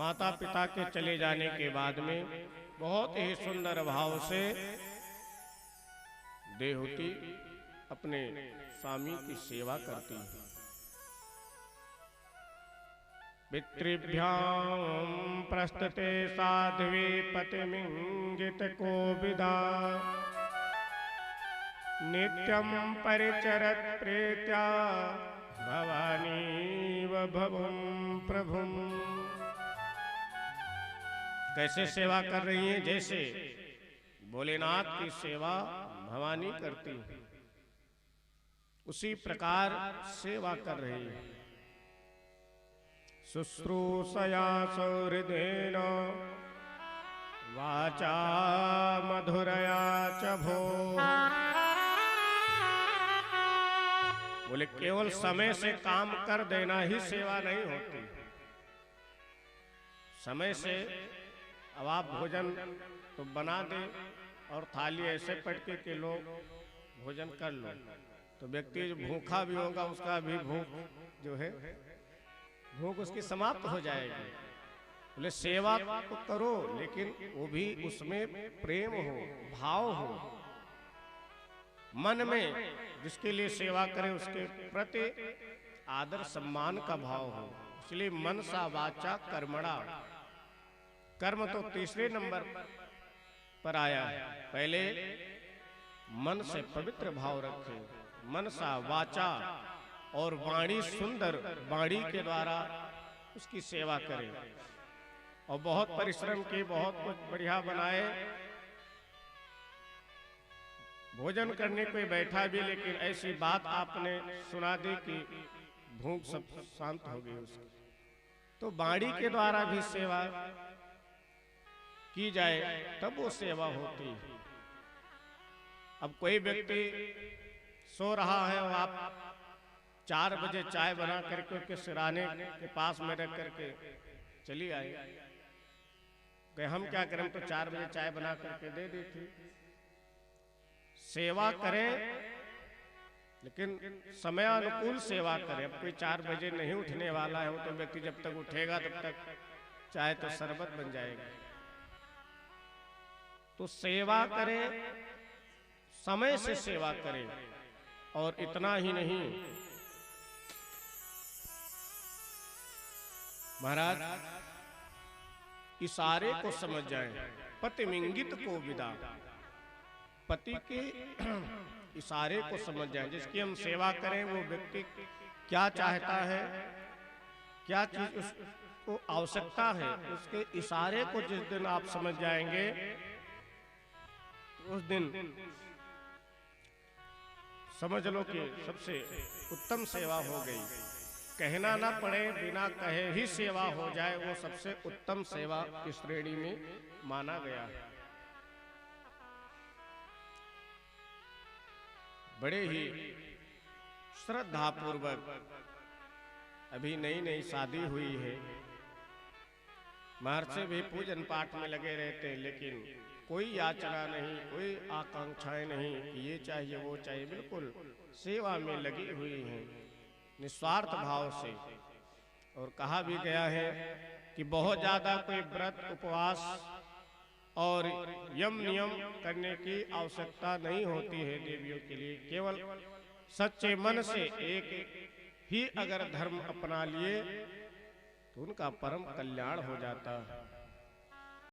माता पिता के चले जाने के बाद में बहुत ही सुंदर भाव से देवहूति अपने स्वामी की सेवा करती है। पितृभ्यां प्रस्तुते साध्वी पतिमिंगित कोविदा नित्यं परिचरत प्रीत्या भवानी व भवं प्रभुम। कैसे सेवा कर रही हैं? जैसे भोलेनाथ की सेवा भवानी करती है उसी प्रकार सेवा कर रही है। शुश्रूषया सौहृदेन वाचा मधुरया च भो। बोले केवल समय से काम कर देना ही सेवा नहीं होती। समय से अब आप भोजन तो बना दे और थाली ऐसे पटके के लोग भोजन कर लो, तो व्यक्ति जो भूखा भी होगा उसका भी भूख जो है भूख उसकी समाप्त हो जाएगी। बोले सेवा तो करो लेकिन वो भी उसमें प्रेम हो, भाव हो, मन में जिसके लिए सेवा करे उसके प्रति आदर सम्मान का भाव हो। इसलिए मनसा वाचा कर्मणा, कर्म तो तीसरे नंबर पर आया है। पहले मन से पवित्र भाव रखे, मनसा वाचा और वाणी सुंदर वाणी के द्वारा उसकी सेवा करें और बहुत परिश्रम की, बहुत कुछ बढ़िया बनाए। भोजन करने कोई बैठा भी लेकिन ऐसी बात आपने सुना दी कि भूख सब शांत हो गई उसकी, तो वाणी के द्वारा भी सेवा की जाए तब वो सेवा होती है। अब कोई व्यक्ति सो रहा है और आप 4 बजे चाय बना करके उसके सिराने के पास में रख करके चली आए, कहे हम क्या करें, तो 4 बजे चाय बना करके दे दी थी। सेवा करें लेकिन समयानुकूल सेवा करें। अब कोई 4 बजे नहीं उठने वाला है, वो तो व्यक्ति जब तक उठेगा तब तक चाय तो शरबत बन जाएगा। तो सेवा करें, समय से सेवा करें। और इतना ही नहीं, महाराज इशारे को समझ जाएं, पतिमिंगित को विदा, पति के इशारे को समझ जाएं। जिसकी हम सेवा करें वो व्यक्ति क्या चाहता है, क्या चीज उसको आवश्यकता है, उसके इशारे को जिस दिन आप समझ जाएंगे उस दिन समझ लो कि सबसे उत्तम सेवा हो गई। कहना ना पड़े, बिना कहे ही सेवा हो जाए, वो सबसे उत्तम सेवा की श्रेणी में माना गया है। बड़े ही श्रद्धा पूर्वक अभी नई नई शादी हुई है, महर्षि भी पूजन पाठ में लगे रहते हैं, लेकिन कोई याचना नहीं, कोई आकांक्षाएं नहीं कि ये चाहिए वो चाहिए, बिल्कुल सेवा में लगी हुई हैं निस्वार्थ भाव से। और कहा भी गया है कि बहुत ज्यादा कोई व्रत उपवास और यम नियम करने की आवश्यकता नहीं होती है देवियों के लिए। केवल सच्चे मन से एक ही अगर धर्म अपना लिए तो उनका परम कल्याण हो जाता है।